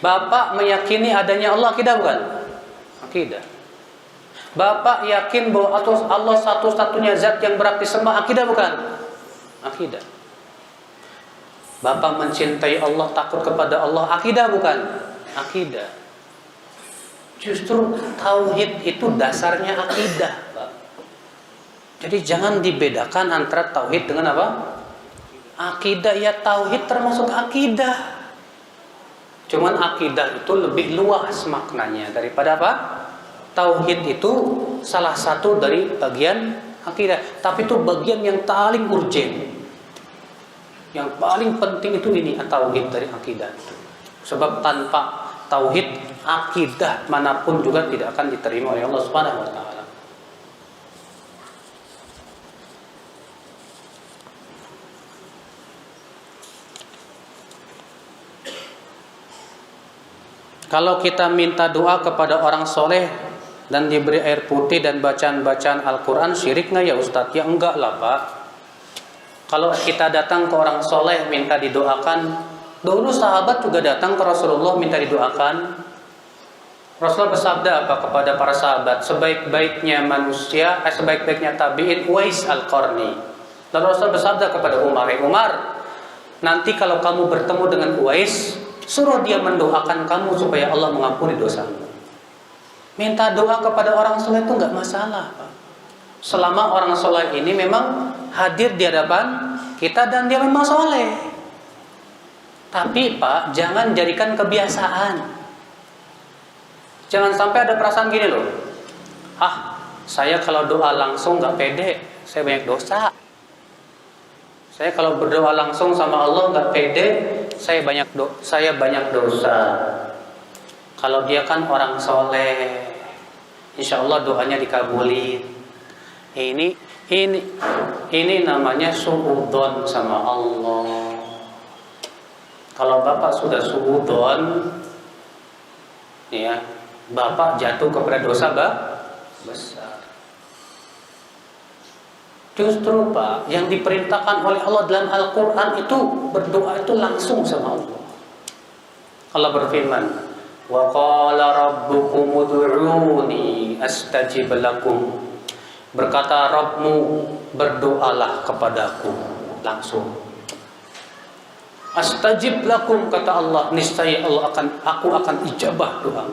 Bapak meyakini adanya Allah, akidah bukan? Akidah. Bapak yakin bahwa Allah satu-satunya zat yang berhak disembah, akidah bukan? Akidah. Bapak mencintai Allah, takut kepada Allah, akidah bukan? Akidah. Justru tauhid itu dasarnya akidah, Pak. Jadi jangan dibedakan antara tauhid dengan apa? Akidah. Ya, tauhid termasuk akidah. Cuman akidah itu lebih luas maknanya daripada apa? Tauhid itu salah satu dari bagian akidah, tapi itu bagian yang paling urgen. Yang paling penting itu ini, tauhid dari akidah itu. Sebab tanpa tauhid, akidah manapun juga tidak akan diterima oleh Allah Subhanahu wa taala. Kalau kita minta doa kepada orang soleh dan diberi air putih dan bacaan-bacaan Al-Quran, syirik nggak ya Ustadz? Ya enggak lah Pak. Kalau kita datang ke orang soleh minta didoakan, dulu sahabat juga datang ke Rasulullah minta didoakan. Rasulullah bersabda apa kepada para sahabat? Sebaik-baiknya manusia, sebaik-baiknya tabi'in Uwais Al-Qarni. Lalu Rasulullah bersabda kepada Umar, Umar, nanti kalau kamu bertemu dengan Uwais, suruh dia mendoakan kamu supaya Allah mengampuni dosamu. Minta doa kepada orang soleh itu nggak masalah, Pak. Selama orang soleh ini memang hadir di hadapan kita dan dia memang soleh. Tapi Pak, jangan jadikan kebiasaan. Jangan sampai ada perasaan gini loh. Saya kalau doa langsung nggak pede, saya banyak dosa. Saya kalau berdoa langsung sama Allah nggak pede, saya banyak dosa. Kalau dia kan orang soleh, insya Allah doanya dikabulin. Ini namanya suudzon sama Allah. Kalau Bapak sudah suudzon, ya, Bapak jatuh kepada dosa besar. Justru Pak, yang diperintahkan oleh Allah dalam Al-Quran itu berdoa itu langsung sama Allah. Allah berfirman, wa qala rabbukum ud'uni astajib lakum. Berkata Rabbmu, berdoalah kepadaku langsung. Astajib lakum, kata Allah, niscaya aku akan ijabah doa.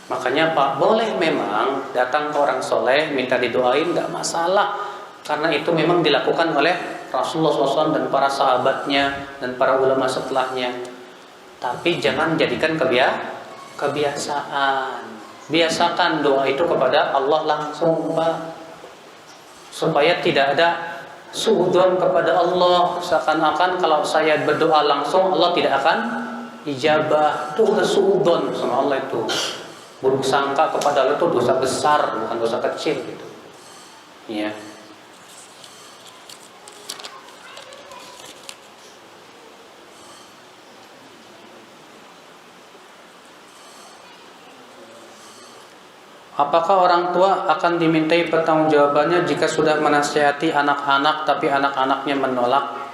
Makanya Pak, boleh memang datang ke orang soleh minta didoain, nggak masalah, karena itu memang dilakukan oleh Rasulullah SAW dan para sahabatnya dan para ulama setelahnya. Tapi jangan jadikan kebiasaan. Biasakan doa itu kepada Allah langsung, Pak, supaya tidak ada suudzon kepada Allah, seakan-akan kalau saya berdoa langsung Allah tidak akan ijabah. Itu udah suudzon sama Allah itu. Buruk sangka kepada Allah itu dosa besar, bukan dosa kecil gitu. Ya. Apakah orang tua akan dimintai pertanggungjawabannya jika sudah menasihati anak-anak tapi anak-anaknya menolak?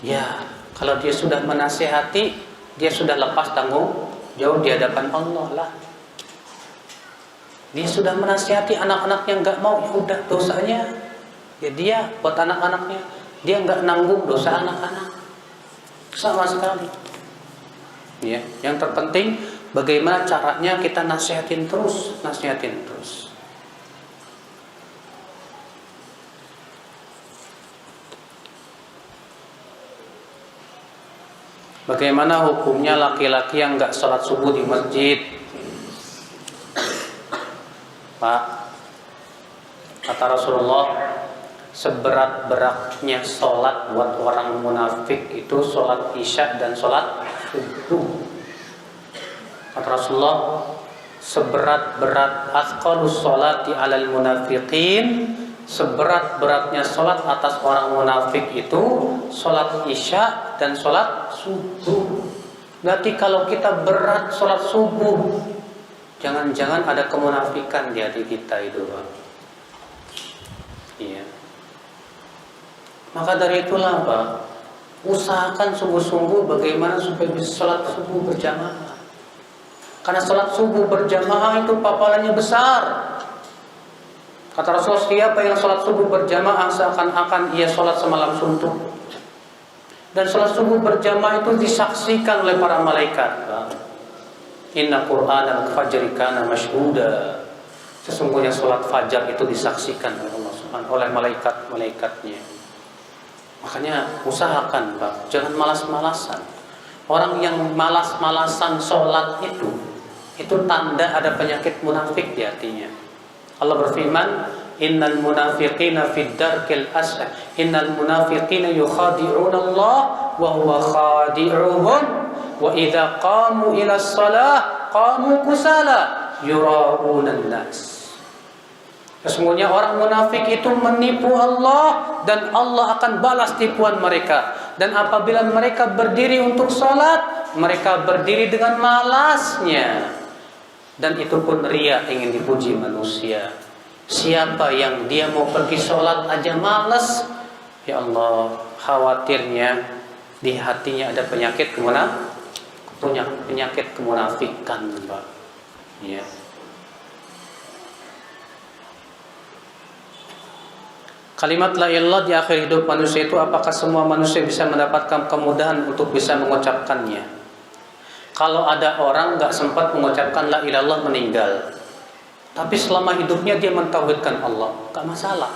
Ya, kalau dia sudah menasihati, dia sudah lepas tanggung jawab di hadapan Allah lah. Dia sudah menasihati anak-anaknya nggak mau, ya udah dosanya ya dia buat anak-anaknya, dia nggak nanggung dosa anak-anak sama sekali. Ya, yang terpenting bagaimana caranya kita nasihatin terus. Bagaimana hukumnya laki-laki yang nggak sholat subuh di masjid? Pak, kata Rasulullah, seberat-beratnya sholat buat orang munafik itu sholat isya dan sholat subuh. Kata Rasulullah, seberat-berat asqalus sholati alal munafiqin, seberat-beratnya sholat atas orang munafik itu sholat isya dan sholat subuh. Berarti kalau kita berat sholat subuh, jangan-jangan ada kemunafikan di hati kita itu, Pak. Iya. Maka dari itulah, Pak, usahakan sungguh-sungguh bagaimana supaya bisa sholat subuh berjamaah. Karena sholat subuh berjamaah itu pahalanya besar. Kata Rasulullah, siapa yang sholat subuh berjamaah seakan-akan ia sholat semalam suntuk. Dan sholat subuh berjamaah itu disaksikan oleh para malaikat. Inna Qur'an al-fajri kana mashhuda. Sesungguhnya sholat fajar itu disaksikan oleh Allah Subhanahu oleh malaikat-malaikatnya. Makanya usahakan, Pak, jangan malas-malasan. Orang yang malas-malasan sholat itu tanda ada penyakit munafik di hatinya. Allah berfirman, innal munafiqina fid darkil asfal. Innal munafiqina yukhadi'una Allah wa huwa khadi'uhum. Wa idza qamu ila shalah qamu kusala yura'unan nas. Sesungguhnya orang munafik itu menipu Allah dan Allah akan balas tipuan mereka. Dan apabila mereka berdiri untuk sholat, mereka berdiri dengan malasnya. Dan itu pun riya, ingin dipuji manusia. Siapa yang dia mau pergi sholat aja malas, ya Allah, khawatirnya di hatinya ada penyakit penyakit kemunafikan, Pak. Ya. Kalimat la ilallah di akhir hidup manusia itu, apakah semua manusia bisa mendapatkan kemudahan untuk bisa mengucapkannya? Kalau ada orang gak sempat mengucapkan la ilallah meninggal, tapi selama hidupnya dia mentauhidkan Allah, gak masalah.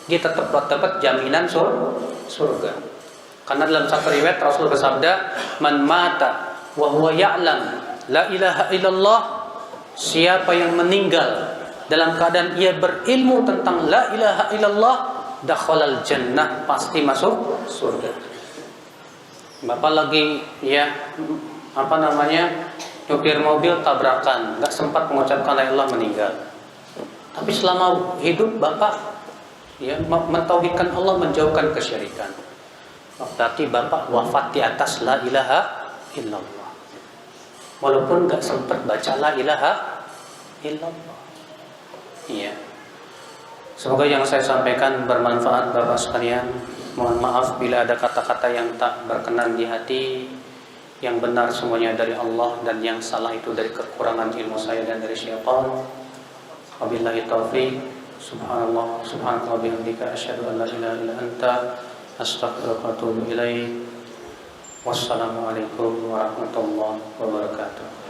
Dia tetap dapat jaminan surga. Karena dalam satu riwayat Rasul bersabda, man mata wa huwa ya'lam la ilaha illallah, siapa yang meninggal dalam keadaan ia berilmu tentang la ilaha illallah, dakhalal jannah, pasti masuk surga. Bapak lagi nyopir mobil tabrakan, nggak sempat mengucapkan la ilaha meninggal. Tapi selama hidup Bapak mentauhidkan Allah, menjauhkan kesyirikan. Berarti Bapak wafat di atas la ilaha illallah. Walaupun nggak sempat baca la ilaha illallah. Iya. Semoga yang saya sampaikan bermanfaat Bapak sekalian. Mohon maaf bila ada kata-kata yang tak berkenan di hati. Yang benar semuanya dari Allah, dan yang salah itu dari kekurangan ilmu saya dan dari syaitan. Wabillahi taufiq. Subhanallah, subhanallah bihamdika, asyhadu an la ilaha illa anta, astaghfiruka wa atubu ilaik. Wassalamualaikum warahmatullahi wabarakatuh.